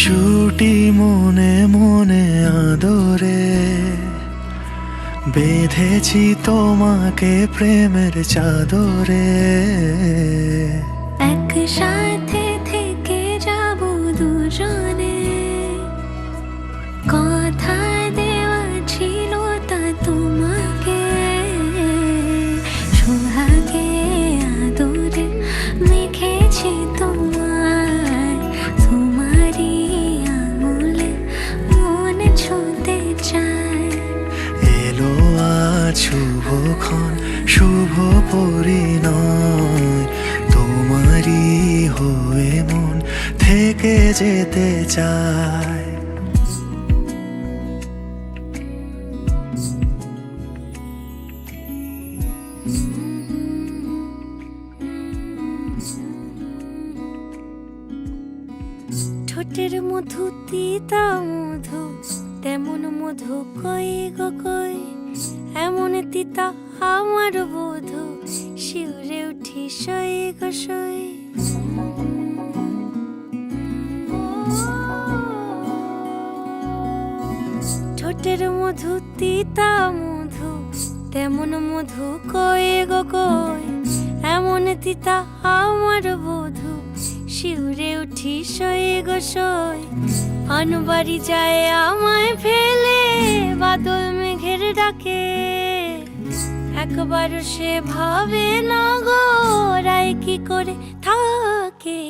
সুটি মনে মনে আদরে বেঁধেছি তোমাকে প্রেমের চাদরে। একসাথে থেকে যাব দুজনে, কথা দেওয়া ছিল তা তোমাকে। সোহাগে আদরে মেখেছি তোমায়, তোমারই আঙুলে মন ছুঁতে চায়। এলো আজ শুভক্ষণ, শুভ পরিণয়, তোমারই হয়ে মন থেকে যেতে চায়। ঠোঁটের মধু তিতা মধু, তেমন মধু কই গো কই। এমন তিতা আমার বধু, শিউরে উঠি সই গো সই। ঠোঁটের মধু তিতা মধু, তেমন মধু কই গো কই। এমন তিতা আমার বধু, শিউরে উঠি সই গো সই। আনবাড়ি যায় আমায় ফেলে বাদল মেঘের ডাকে, একবার সে ভাবে না গো রায় কি করে থাকে।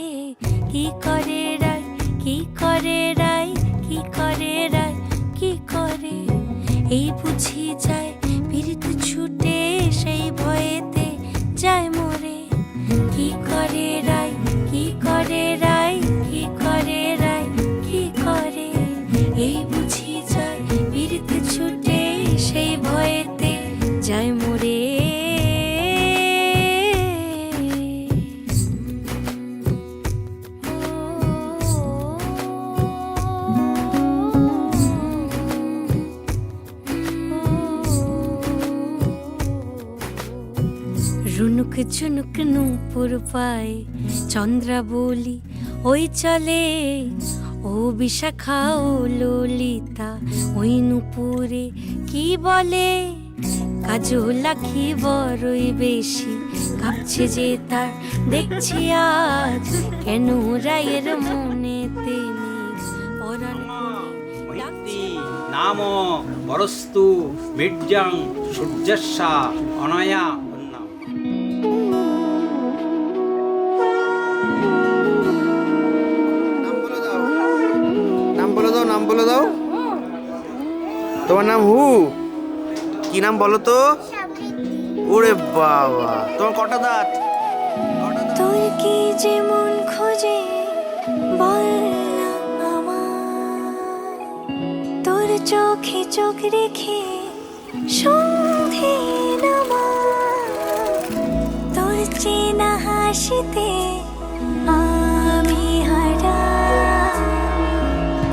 কি করে রায়, কি করে রায়, কি করে রায়, কি করে। এই বুঝি যায় পীড়িত ছুটে সেই ভয়েতে যায় মরে। কি করে রায়, কি করে রায়, কি করে রায়, কি করে। এই বুঝি যায় পীড়িত ছুটে সেই ভয়েতে যায় মরে। রুনুক ঝুনুক নূপুর পায় চন্দ্রাবলী ওই চলে। ও বিশাখা ও ললিতা ওই নূপুরে কি বলে। কাজল আঁখি বড়ই বেশি কাঁপছে যে তার দেখছি আজ। কেন রায়ের মনেতে নেই পরাণ মৈত্রী নাম বরস্তু বীর্যং সূর্যস্যা অনয়া অন্নাম। নাম বলে দাও, নাম বলে দাও। তোমার নাম হু? কি নাম বলো তো? ওরে বাবা, তোমার কটা দাঁত? তোর কি যেমন খোঁজে বল না আমায়। তোর চোখে চোখ রেখে সন্ধে নামায়। তোর চেনা হাসিতে আমি হারাই।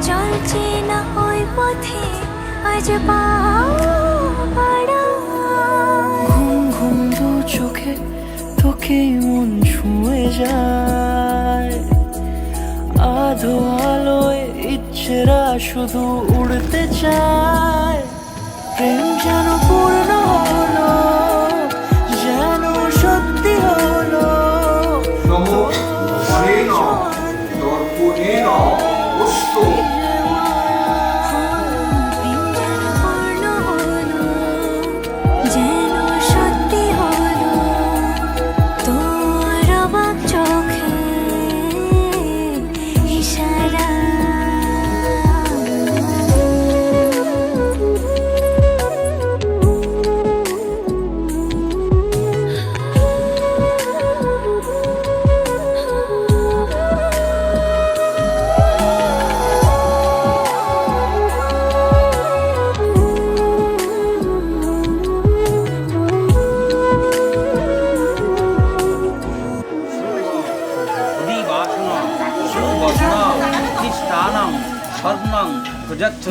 চলছে না ওই পথে আজ পাও বাড়ায়। ঘুম ঘুম দু চোখে তোকে মন ছুঁয়ে যায়। আধো আলোয় ইচ্ছেরা শুধু উড়তে চায়। প্রেম যেন পূর্ণ হলো, যেন সত্যি হলো। পূর্ণ হলো, যেন সত্যি হলো। তোর অবাক চোখে ইশারা। স্বর্ণং প্রযচ্ছ,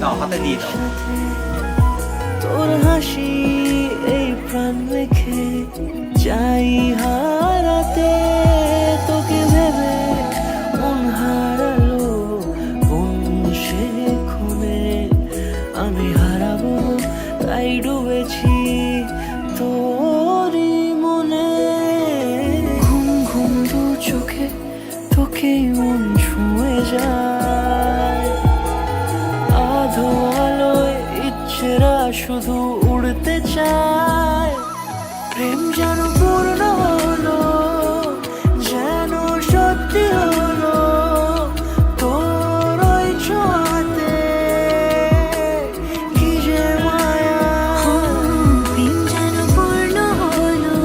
দাও হাতে দিয়ে দাও। তোর হাসি এই প্রাণ রেখে চাই হারাতে। তোকে ভেবে মন হারালো চোখে তোকেই মন ছুঁয়ে যায় আধো আলোয় ইচ্ছেরা শুধু উড়তে চায় প্রেম যেন পূর্ণ হলো যেন সত্যি হলো তোর ওই ছোঁয়াতে কি যে মায়া প্রেম যেন পূর্ণ হলো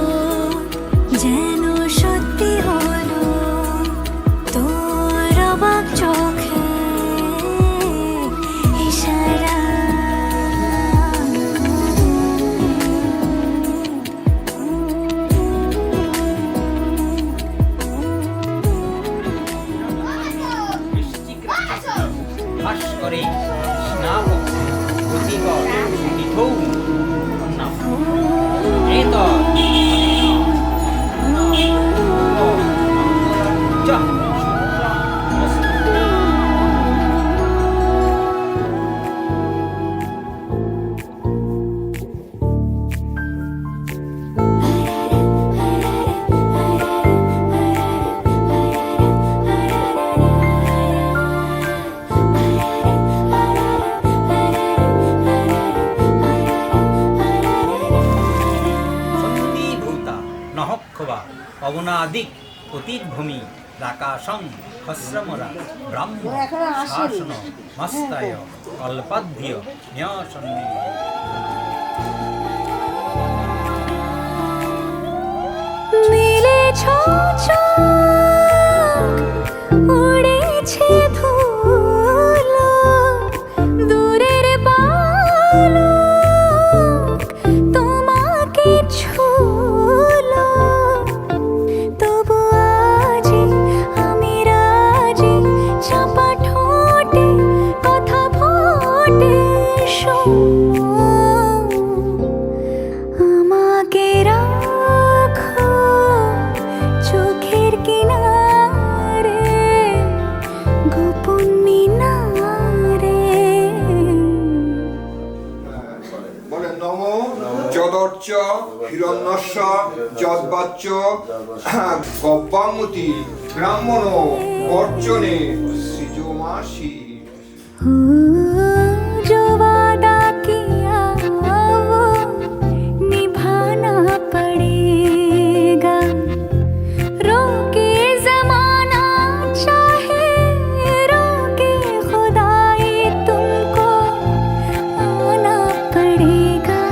যেন সত্যি হলো তোর অবাক চোখে ইশারা ভাস করে স্নাপ গতিকর মিঠৌ নাম এই তো যা সত্যিভূতা নহক্ষবা অগুণাদিক অতীতভূমি রাকাশং খস্রমরা ব্রাহ্ম শাসন মস্তায় কল্পাধ্য ন্যাসন্নি মিলেছ চোখ উড়েছে ধুলো দূরের বালক তোমাকে ছুলো তবু আজি আমি রাজি চাপা ঠোঁটে কথা ফোটে আমাকে রাখো চোখের কিনারে গোপন মিনারে বলেন নম যদর্চ হিরণ্যস্য যদ্বাচ্চ গব্বামতি ব্রাহ্মণ অর্চনে সৃজমাসি जो वादा किया वो निभाना पड़ेगा रोके जमाना चाहे रोके खुदाई तुमको आना पड़ेगा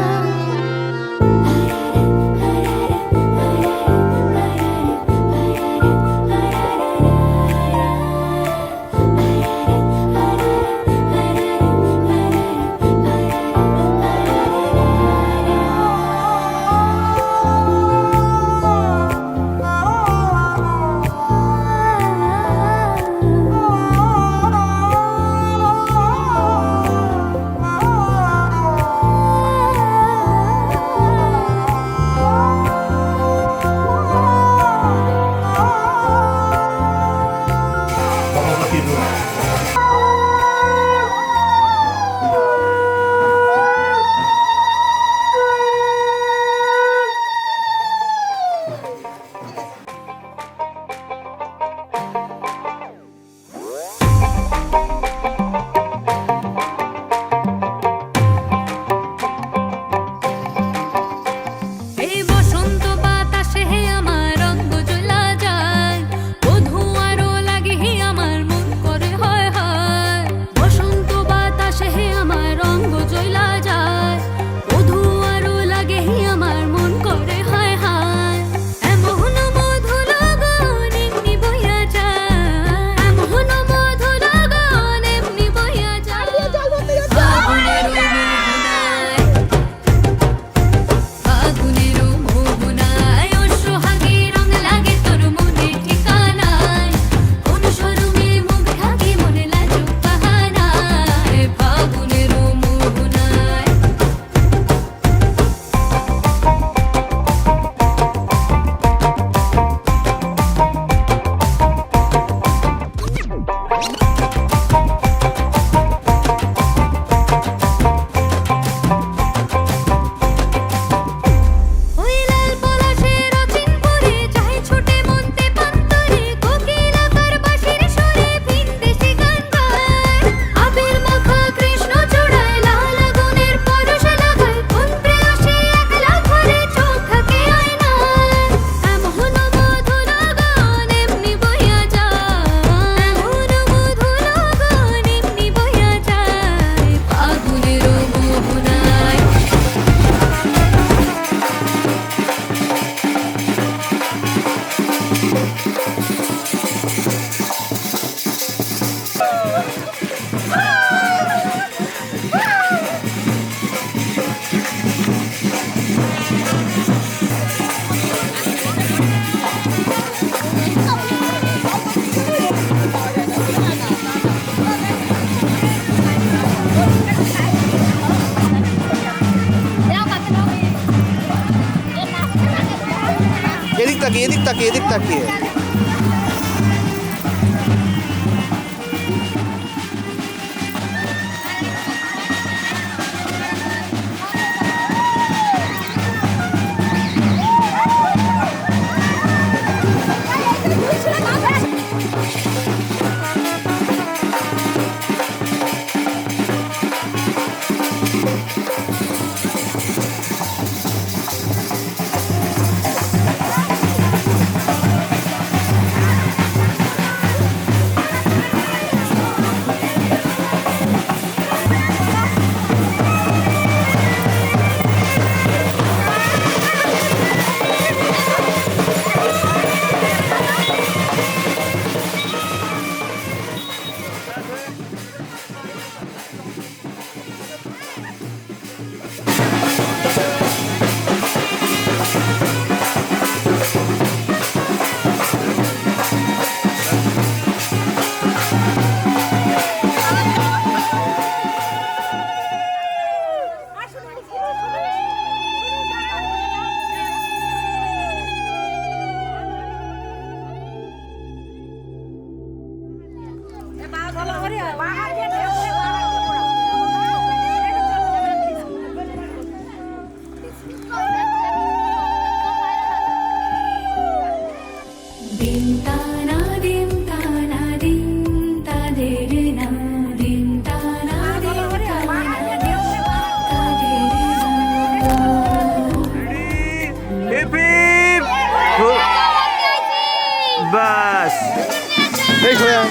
তাকিয়ে, এদিক তাকিয়ে। বাস এই সোয়া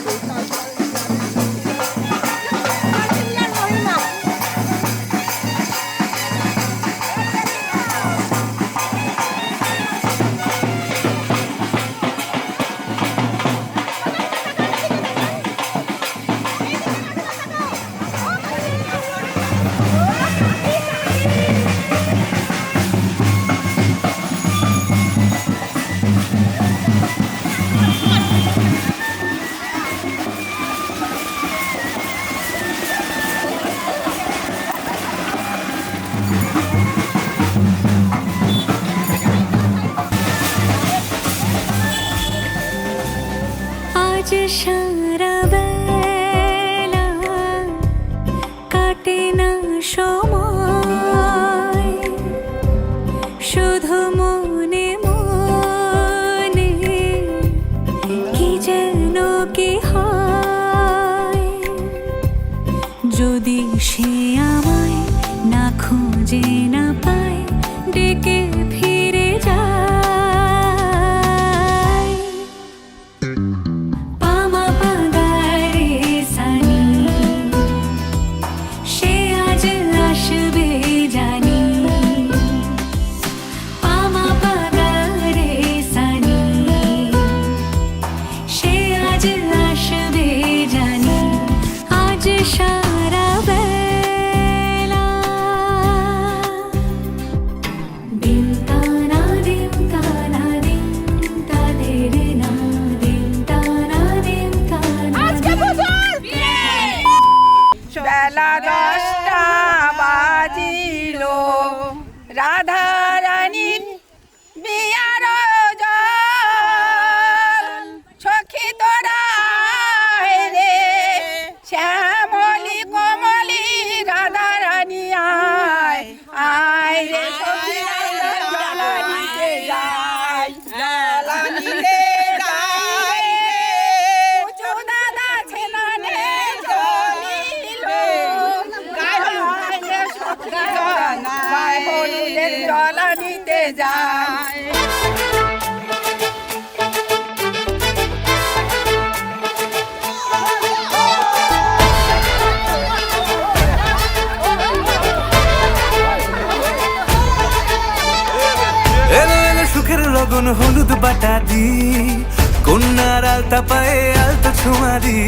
আজ সারা বেলা কাটে না সময় শুধু মনে মনে কি যেন কি হয় যদি সে আমায় না খুঁজে না পায় ডেকে ফিরে যায় পামা পাগারে সানি সে আজ আসবে জানি পামা পাগারে সানি সে আজ আসবে জানি আজ সারা বেলা দিন তানা দিন তানা দিন তাদের না দিন তানা দিন তানা বেলা 10টা বাজিল রাধা রানীর বিয়ার জল সখী তোরা রে শ্যামলি কমলি রাধা রানী আয় আয় রে সখী জ্বালানিতে যায় জ্বালানিতে যায় উঁচু দাদা ছেলানে চলিল গায়ে হলুদের জ্বালানিতে যায় এলো এলো সুখের লগন হলুদ বাটা দি কন্যার আলতা পায়ে আলতা ছোঁয়া দি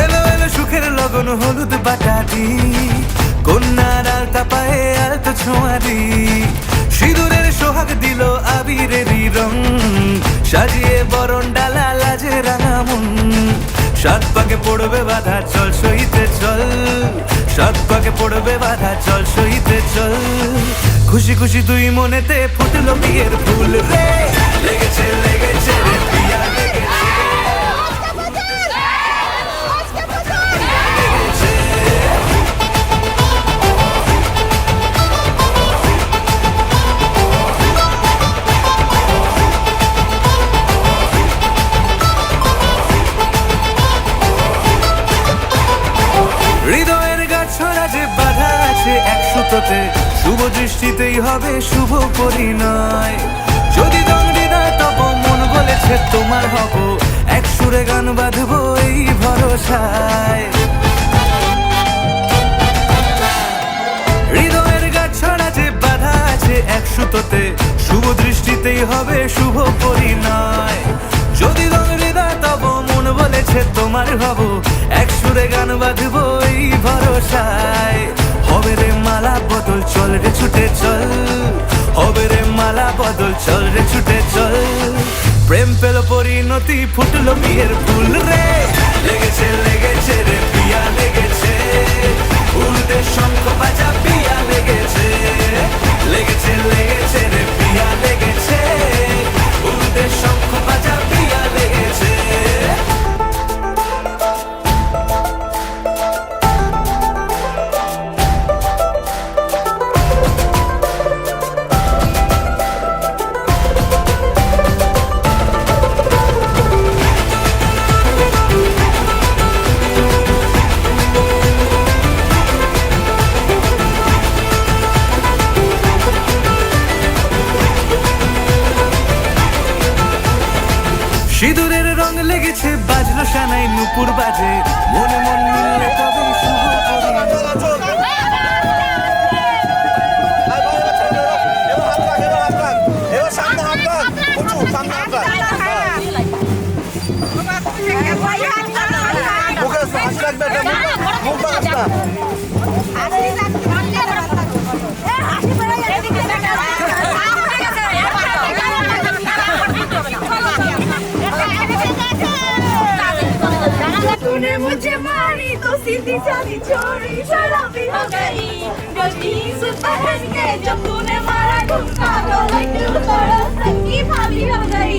এলো এলো সুখের লগন হলুদ বাটা দি কন্যার আলতা পায়ে আলতা ছোঁয়া দি সিঁদুরের সোহাগ দিল আবিরেরই রং সাজিয়ে বরণ ডালা লাজে রাঙা মন সাত পাকে পড়বে বাধা চল সইতে চল সাত পাকে পড়বে বাধা চল সইতে চল খুশি খুশি দুই মনেতে ফুটলো বিয়ের ফুল রে লেগেছে লেগেছে রে পিয়া লেগেছে হৃদয়ের গাছড়া যে বাধা আছে এক সুতোতে শুভ দৃষ্টিতেই হবে শুভ পরিণয় যদি দণ্ডিদায় তব মন বলেছে তোমার হব এক সুরে গান বাঁধবো এই ভরসায় হৃদয়ের গাছড়া যে বাধা আছে এক সুতোতে শুভ দৃষ্টিতেই হবে শুভ পরিণয় যদি দণ্ডিদায় তব মন বলেছে তোমার হব এক সুরে গান বাঁধবো এই ভরসায় হবে রে মালা বদল চল রে ছুটে চল হবে রে মালা বদল চল রে ছুটে চল প্রেম পেল পরিণতি ফুটলো বিয়ের ফুল রে লেগেছে লেগেছে রে পিয়া লেগেছে উল্টে শঙ্খ বাজা পিয়া লেগেছে লেগেছে লেগেছে রে পিয়া লেগেছে উল্টে শঙ্খ বাজা পিয়া লেগেছে সিঁদুরের রং লেগেছে বাজলো সানাই নুপুর বাজে মনে মন মিললে তবে শুভ तूने मुझे मारी तो सीधी सादी छोड़ी शराबी हो गई जो जीन्स पहन के जब तूने मारा ठुमका तो लड्डू थोड़ा सच्ची भाभी हो गई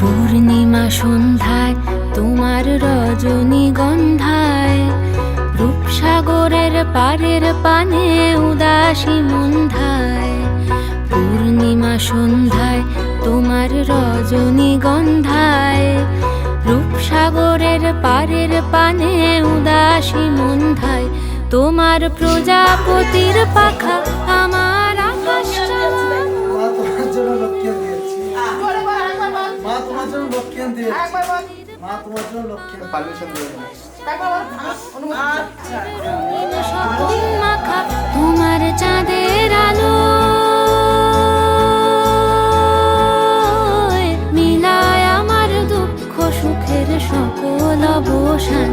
পূর্ণিমা সন্ধ্যায় তোমার রজনীগন্ধায় রূপসাগরের পারের পানে উদাসী মন্ধায় পূর্ণিমা সন্ধ্যায় তোমার রজনীগন্ধায় রূপসাগরের পারের পানে উদাসী মন্ধায় তোমার প্রজাপতির পাখা আমার আকাশ মা তোমার জন্য লক্ষ্মী দিয়েছি মা তোমার জন্য লক্ষ্মী দিয়েছি মা তোমার জন্য লক্ষ্মী পারমিশন দিয়েছি মাখা তোমার চাঁদের আলো মিলায় আমার দুঃখ সুখের সকল অবসান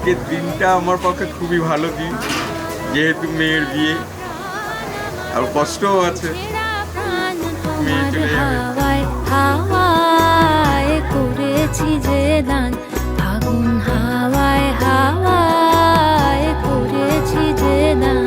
আজকের দিনটা আমার পক্ষে খুবই ভালো দিন, যেহেতু মেয়ের বিয়ে আর কষ্টও আছে। মেয়ে চলে যাবে। হাওয়ায় হাওয়ায় করেছি যে দান, আগুন হাওয়ায় হাওয়ায় করেছি যে দান।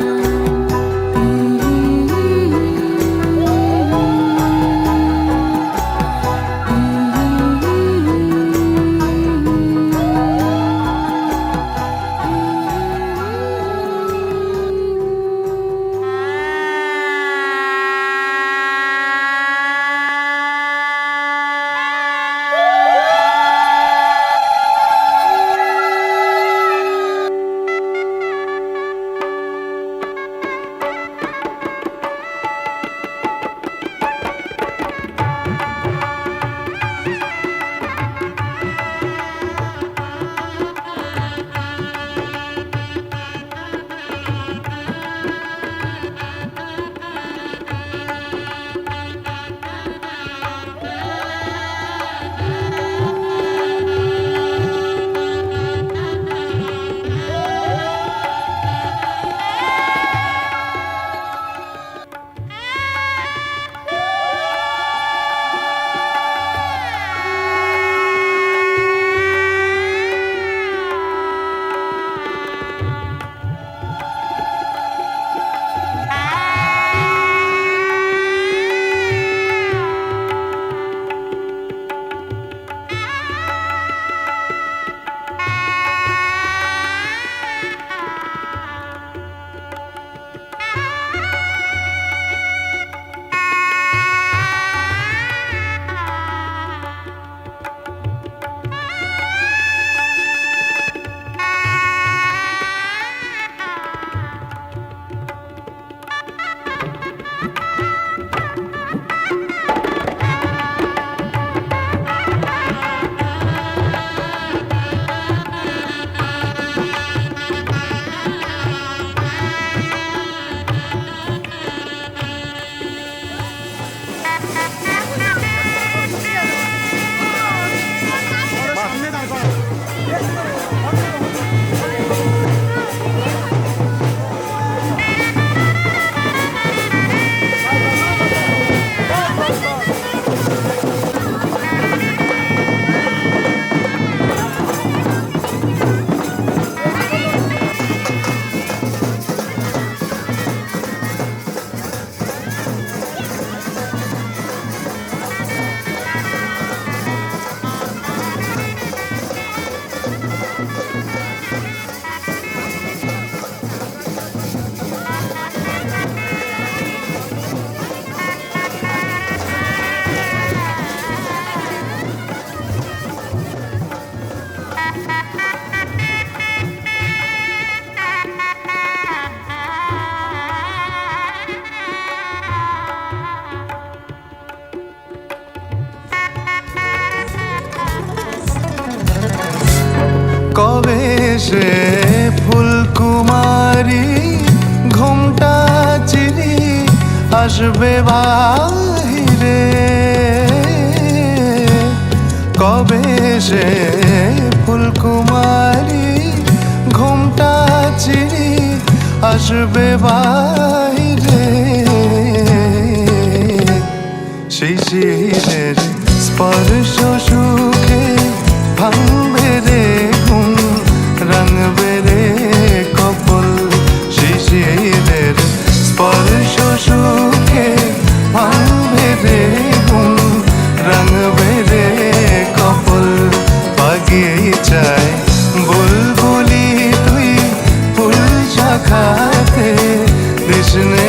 কবে সে ফুলকুমারী ঘুমটা চিরি আসবে বাহিরে, কবে সে ফুলকুমারী ঘুমটা চিরি আসবে বাহিরে, শিশিরের স্পর্শ সুখে ভাঙবে রে ঘুম, রাঙবে রে কপল, শিশিরের স্পর্শ সুখে ভাঙবে রে ঘুম, রাঙবে রে কপল, বাগিচায় বুলবুলি তুই ফুল শাখাতে কৃষ্ণ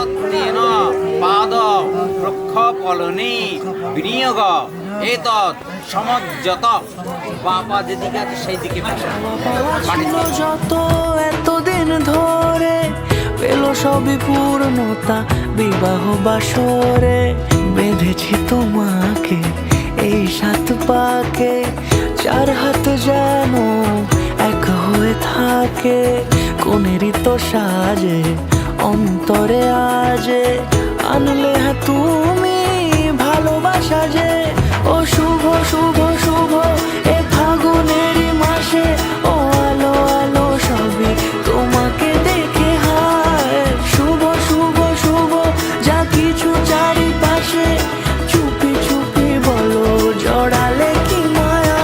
তত্ত্বেন পাদ প্রক্ষপলনে বিনিয়োগ এতৎ সমজ্জত। বাবা যেদিকে আছে সেই দিকে যত এতদিন ধরে পেল সবই পূর্ণতা বিবাহ বাসরে। বেঁধেছি তোমাকে এই 7 পাকে, 4 হাত যেন এক হয়ে থাকে। কোনেরই তো সাজে অন্তরে আজে আনলে হ্যাঁ তুমি ভালোবাসা যে। ও শুভ শুভ শুভ এ ফাগুনেরই মাসে, ও আলো আলো সবই তোমাকে দেখে হায়। শুভ শুভ শুভ যা কিছু চারিপাশে, চুপি চুপি বলো জড়ালে কি মায়া।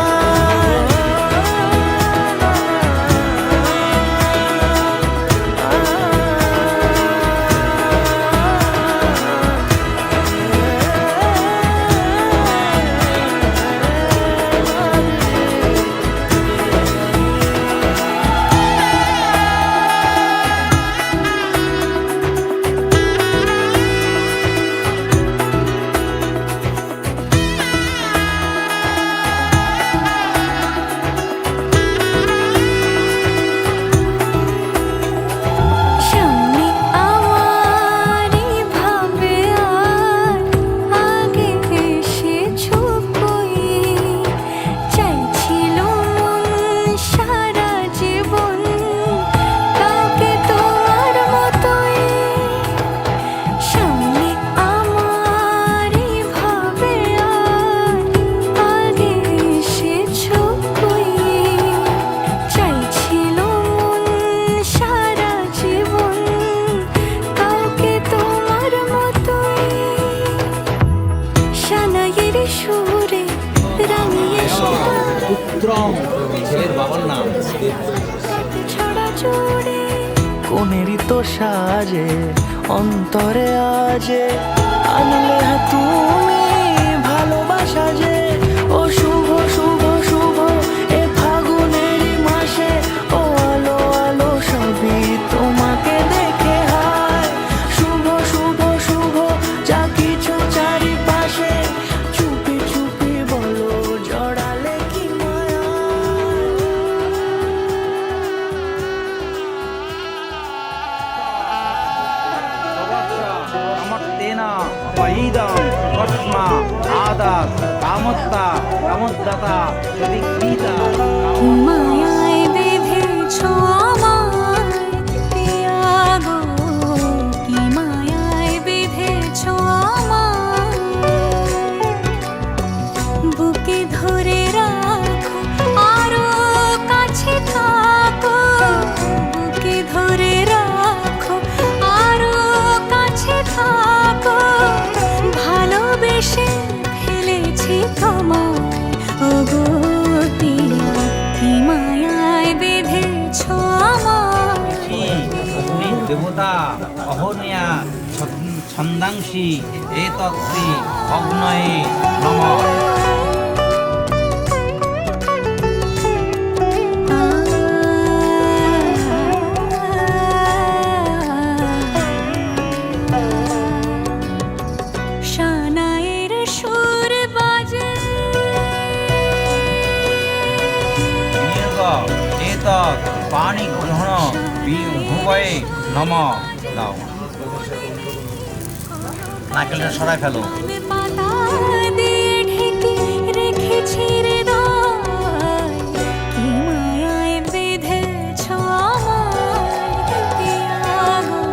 সামনে আমারই ভাবে আর আগে এসেছো কই। চাইছিল মন সারা জীবন কাউকে তোমার মতোই। সামনে আমারই ভাবে আর আগে এসেছো কই। চাইছিল মন সারা জীবন কাউকে তোমার মতোই। সানাইয়ের সুরে রাঙিয়ে ছেলের বাবার নাম ছড়া জোড়ে। কোনেরই তো সাজে অন্তরে আজে আনলে হ্যাঁ তুমি ভালোবাসা যে। ও শুভ শুভ শুভ এ ফাগুনেরই মাসে, ও আলো আলো সবই তোমাকে দেখে হায়। শুভ শুভ শুভ যা কিছু চারিপাশে, চুপি চুপি বলো জড়ালে কি মায়া। সমর্থেন পরিদম কস্মা আদাস কামত্তা কামোদ্দাতা প্রতিকৃতা। মায়ায় বেঁধেছো আমায় পিয়া গো, কি মায়ায় বেঁধেছো আমায়। বুকে ধরে রাখো আরো কাছে থাকো, বুকে ধরে রাখো আরো কাছে থাকো। ভালোবেসে ফেলেছি তোমায় ওগো পিয়া, কি মায়ায় বেঁধেছো আমায়। অগ্নি দেবতা অহন্যা ছন্দাংশী এতত্ত্বে অগ্নয়ে নমঃ। সানাইয়ের সুর বাজে বিনিয়োগ এতৎ পানি গ্রহণ ভুবয়ে নমঃ দাও। নারকেলটা সরাই ফেলো। পাতা দিয়ে ঢেকে রেখেছি হৃদয়, কি মায়ায় বেঁধেছো আমায় পিয়া গো,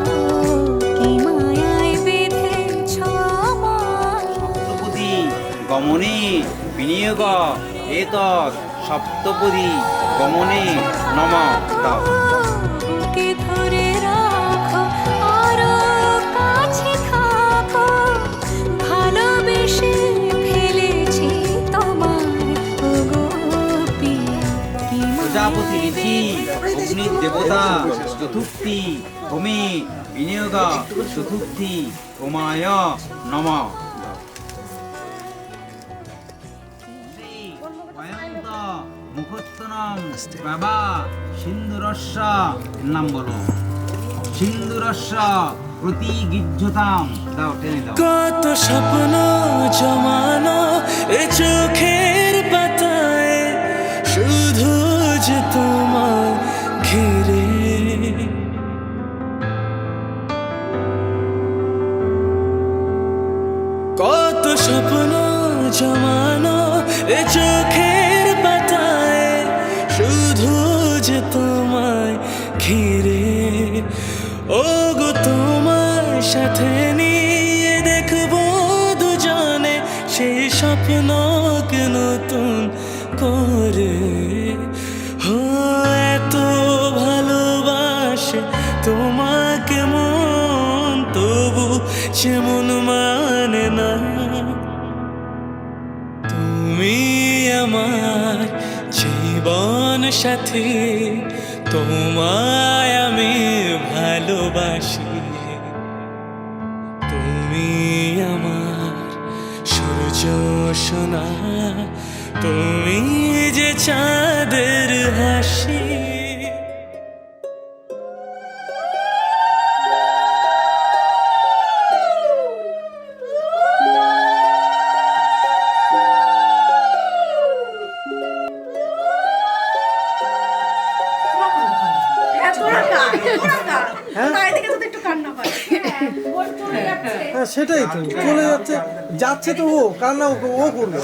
কি মায়ায় বেঁধেছো আমায়। সপ্তপদী গমনে বিনিয়োগ এতৎ সপ্তপদী গমনে নমঃ দাও। বুকে ধরে রাখো আরো কাছে থাকো, ভালোবেসে ফেলেছি তোমায় ওগো পিয়া, কি প্রজাপতি ঋষি অগ্নি দেবতা চতুর্থী হোমে বিনিয়োগ চতুর্থী হোমায় নমঃ। মুখোত্তরম বাবা সিন্ধুরস্য নাম বলো। সিন্ধুরস্য প্রতিগৃহ্যতাম দাও টেনে দাও। কত স্বপ্ন জমানো এ চোখের পাতায়, শুধু যে তোমার ঘিরে। কত স্বপ্ন জমানো এ চোখের পাতায়, শুধু যে তোমায় ঘিরে। ও গো তোমার সাথে নিয়ে দেখবো দুজনে সেই স্বপ্নকে নতুন করে। হো এত ভালোবাসে তোমাকে মন, তবু যেমন মানে না। তুমি আমার জীবন সাথী, তোমায় আমি ভালোবাসি। তুমি আমার সূর্য সোনা, তুমি যে চাঁদের হাসি। হ্যাঁ সেটাই তো, চলে যাচ্ছে, যাচ্ছে তো ও, কান্না ও করবে।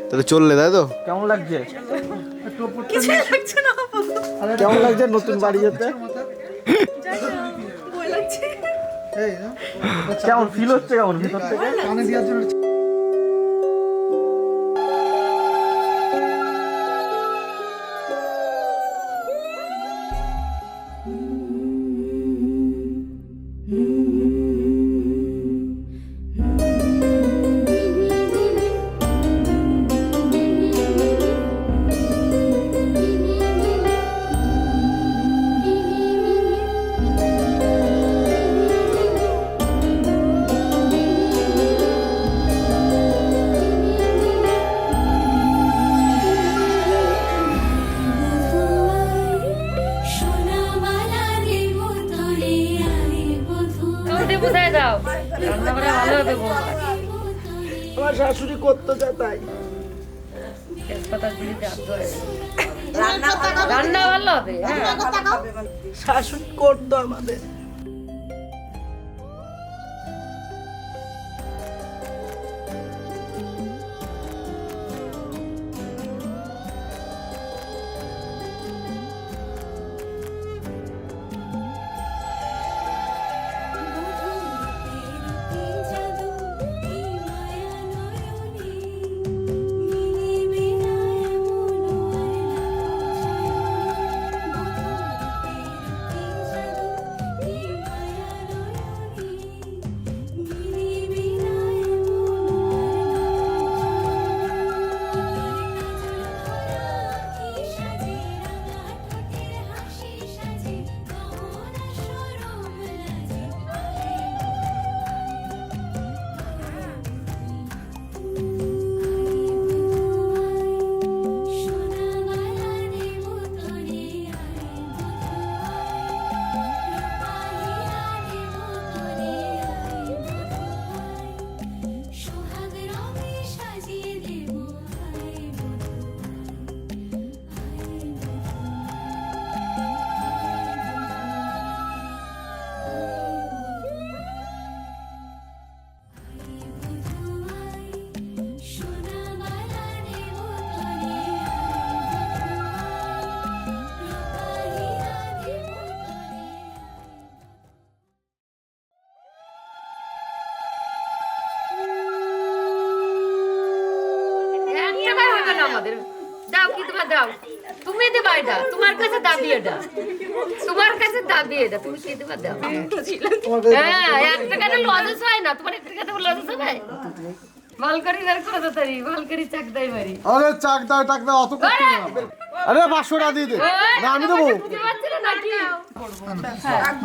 তাহলে চললে, তাই তো? কেমন লাগছে? কেমন লাগছে নতুন বাড়ি যেতে? কেমন ফিল হচ্ছে, কেমন ভিতর থেকে? আমার শাশুড়ি করতে চায় তাই। রান্না ভালো হবে, শাশুড়ি করতো আমাদের। আমাদের দাও, কি তোমার দাও, তুমি দেবা, এটা তোমার কাছে দাবি, এটা তোমার কাছে দাবি, এটা তুমি কি দেবা দাও। হ্যাঁ, 1 টাকাটা লজেস হয় না, তোমার 1 টাকাটা লজেস হবে। মালকারি বের করে দাও, তারি মালকারি চাক দাই মারি। আরে চাক দাও, টাক দাও, অত করতে না। আরে 500 টাকা দিয়ে দে, না আমি দেবো।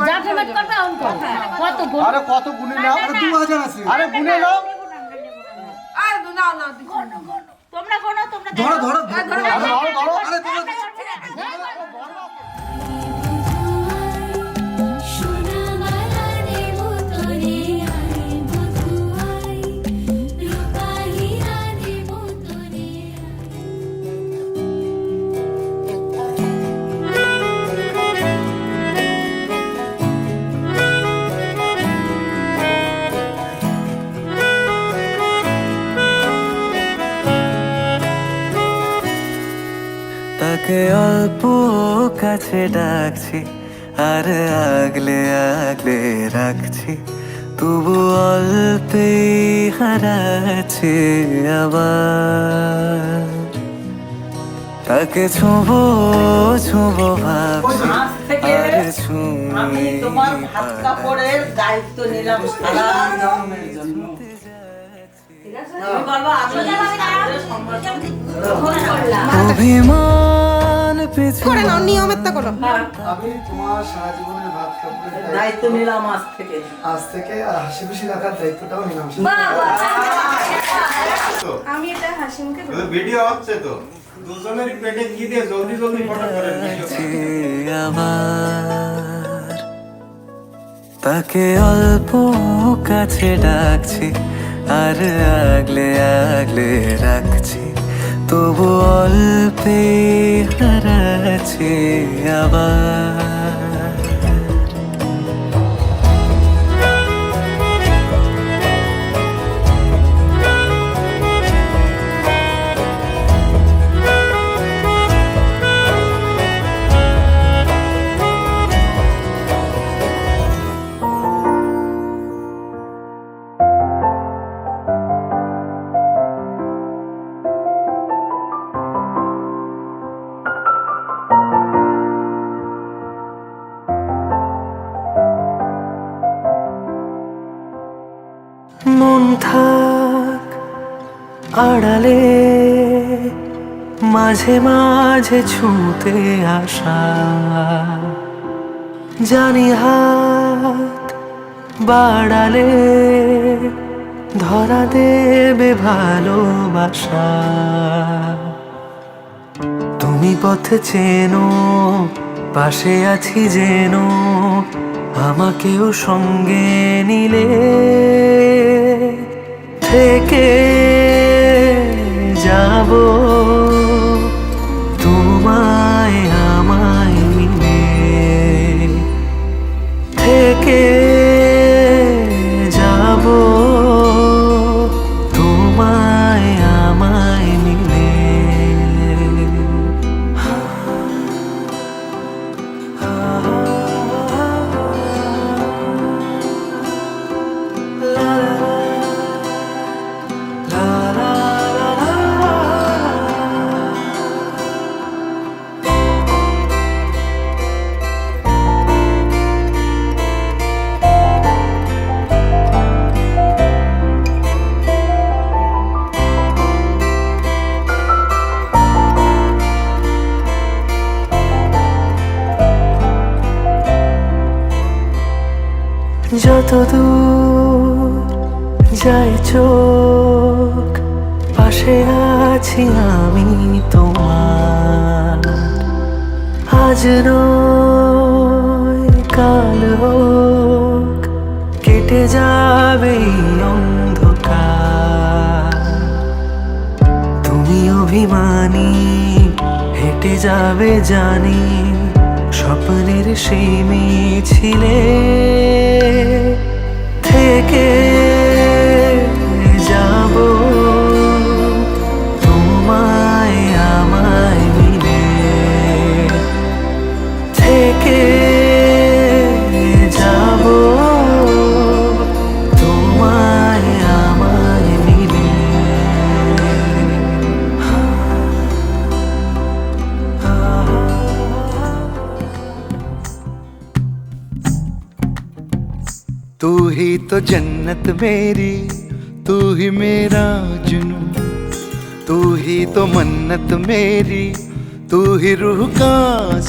যা পেমেন্ট করবে অঙ্ক কত গুণ, আরে কত গুনে নাও, 2000 আছে। আরে গুনে নাও, আর না না তোমরা কোন তোমরা ধরো ধরো ধরো, আরে তাকে অল্প কাছে ডাকছি আর আগলে আগলে রাখছি, তবু অল্পে হারাচ্ছে আবার। তাকে ছোঁবো ছোঁবো ভাবছি আর আমি তোমার ভাত কাপড়ের দায়িত্ব নিলাম সারা জন্মের জন্য। অভিমান করে নাও, নিয়মেরটা করো। আমি তোমার সারা জীবনের ভাত কাপড়ের দায়িত্ব নিলাম আজ থেকে আর হাসি খুশি রাখার দায়িত্বটাও নিলাম। আমি এটা হাসি মুখে ভিডিও হচ্ছে তো, দুজনের পেটে কি দিয়ে জলদি জলদি ফটো করে আবার। তাকে অল্প কাছে ডাকছি আর আগলে আগলে রাখছি, তবু অল্পে হারাচ্ছি আবার। মন থাক আড়ালে, মাঝে মাঝে ছুঁতে আসা, জানি হাত বাড়ালে ধরা দেবে ভালোবাসা। তুমি পথ চেনো, পাশে আছি যেন, আমাকেও সঙ্গে নিলে থেকে যাব তোমায় আমায় মিলে, থেকে যাব তোমায় আমায় মিলে। যত দূর যায় চোখ, পাশে আছি আমি তোমার। আজ নয় কাল হোক, কেটে যাবে অন্ধকার। তুমি অভিমানী, হেঁটে যাবে জানি, স্বপ্নের সেই মিছিলে থেকে যাব তোমায় আমায় মিলে, থেকে যাব তোমায় আমায় মিলে। तू ही तो जन्नत मेरी, तू ही मेरा जुनून, तू ही तो मन्नत मेरी, तू ही रूह का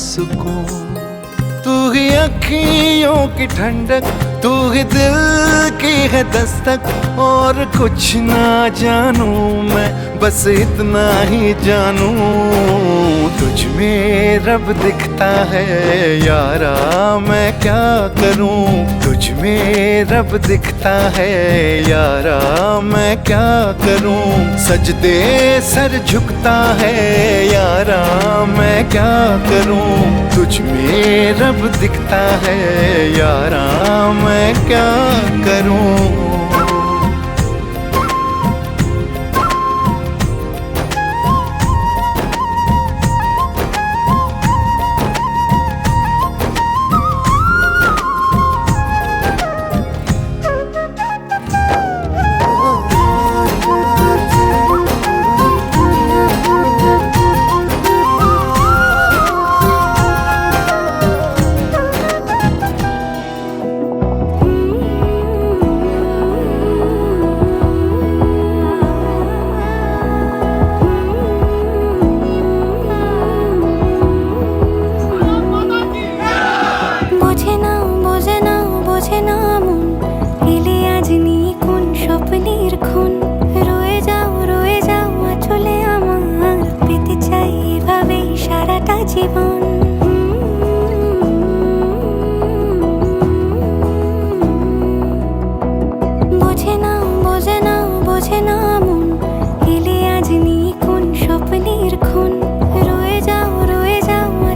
सुकून, तू ही अखियों की ठंडक, तू ही दिल की है दस्तक। और कुछ ना जानूं मैं, बस इतना ही जानूं, तुझ में रब दिखता है यारा, मैं क्या करूं। तुझ में रब दिखता है यारा, मैं क्या करूं। सजदे सर झुकता है यारा, मैं क्या करूं। तुझ में रब दिखता है यारा, मैं क्या करूं। জীবন। বোঝে না বোঝে না বোঝে না মন, এলে আজ নিখুন স্বপ্নের খুন। রয়ে যাও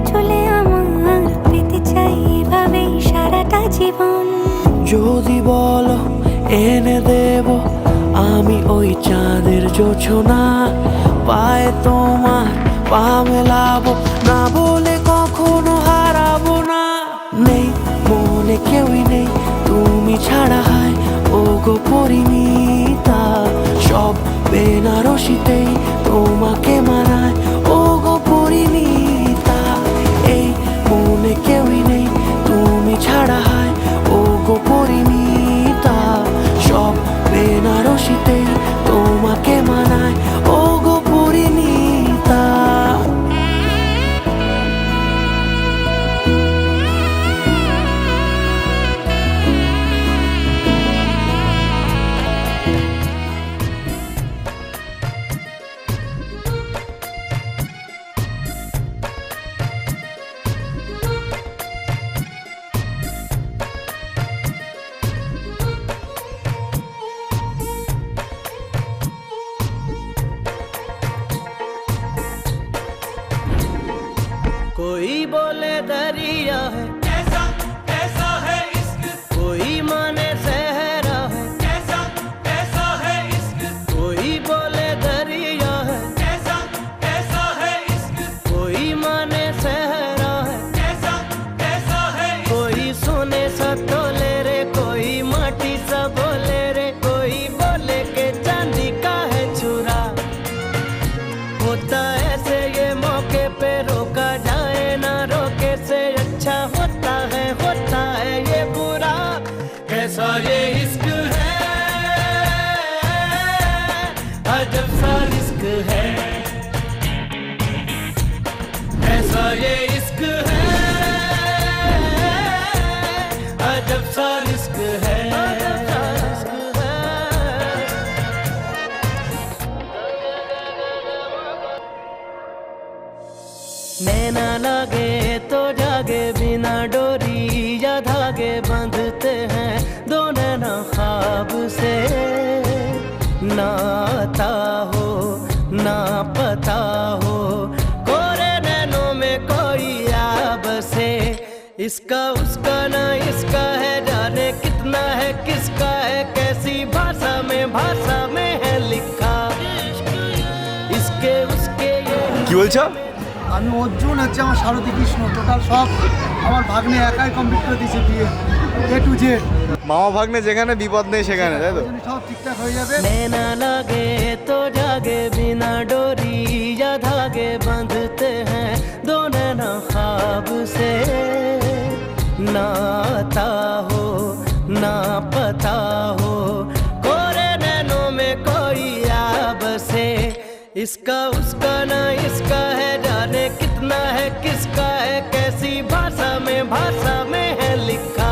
চলে আমার, পেতে চাই এভাবেই সারাটা জীবন। যদি বলো এনে দেব আমি ওই চাঁদের জোছনা, পায়ে তোমার পা মেলাবো, না বলে কখনো হারাবো না। নেই মনে কেউই নেই তুমি ছাড়া, হয় ও গো পরিণীতা। সব বেনারসিতেই তোমাকে মানায় ও গো পরিণীতা। এই মনে কেউই নেই তুমি ছাড়া, হয় ও গো পরিণীতা। সব বেনারসিতেই তোমাকে মানায় ও গো পরিণীতা। कोई बोले दरिया है, कैसा कैसा है इश्क। कोई माने सहरा है, कैसा कैसा है इश्क। कोई बोले दरिया है, कैसा कैसा है इश्क। कोई माने सहरा है, कैसा कैसा है इश्क। कोई सोने सा तोले रे, कोई माटी सा बोले रे, कोई बोले के चांदी का है चूरा। होता ऐसे ये मौके पे रोका जाए ना, रोके से अच्छा होता है ये बुरा। कैसा ये इश्क है, अजब सा रिस्क है। कैसा ये इश्क है, अजब सा रिस्क है। नैना लागे तो जागे, बिना डोरी या धागे बांधते हैं दो नैना ख्वाब से। ना आता हो ना पता हो, कोरे नैनों में कोई आब से। इसका उसका ना इसका है, जाने कितना है किसका है, कैसी भाषा में है लिखा। इसके उसके ये কি বলছো? আমি অর্জুন, হচ্ছে আমার সারথী কৃষ্ণ, টোটাল সব আমার ভাগ্নে একাই কমপ্লিট করে দিয়েছে বিয়ে, A to Z। মামা ভাগ্নে যেখানে বিপদ নেই সেখানে, তাই তো? সব ঠিকঠাক হয়ে যাবে। नैना लागे तो जागे, बिना डोरी या धागे बांधते हैं दो नैना ख्वाब से। ना आता हो ना पता हो, कोरे नैनों में कोई आब से। इसका उसका ना इसका है, जाने कितना है किसका है, कैसी भाषा में है लिखा।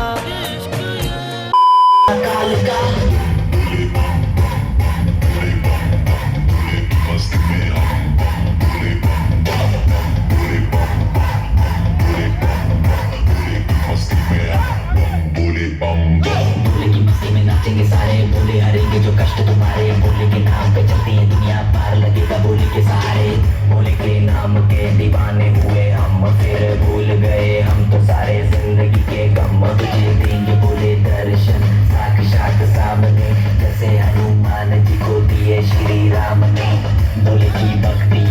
भोले की मस्ती में नाचेंगे सारे, भोले हरेंगे जो कष्ट तुम्हारे। भोले के नाम पे चलती है दुनिया, पार लगेगा भोले के सहारे। भोले के नाम के दीवाने हुए हम, फिर भूल गए हम तो सारे जिंदगी के गम। तुझे देंगे भोले दर्शन साक्षात सामने, जैसे हनुमान जी को दिए श्री राम ने। भोले की भक्ति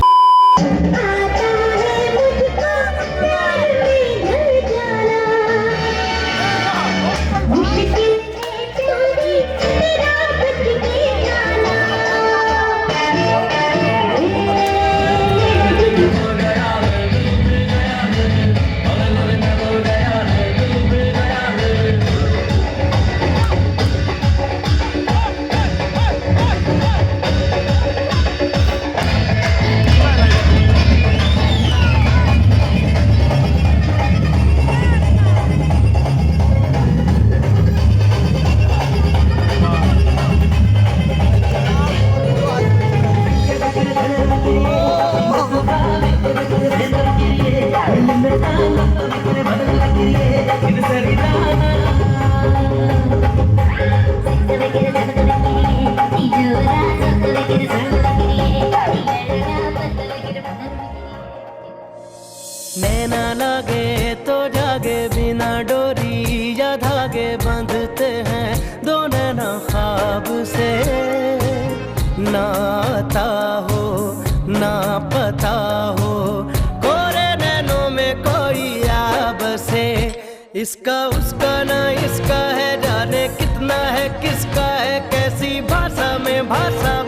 नैना लागे तो जागे बिना डोरी या धागे बंधते हैं दो नैना ख्वाब से ना आता हो ना पता हो कोरे नैनों में कोई आब से इसका उसका ना इसका है जाने कितना है किसका है कैसी भाषा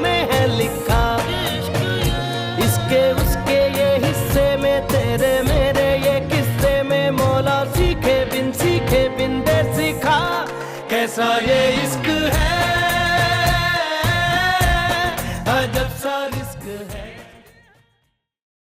में है लिखा इसके उसके ये हिस्से में तेरे मेरे ये किस्से में मौला सीखे बिन दे सिखा कैसा ये इश्क है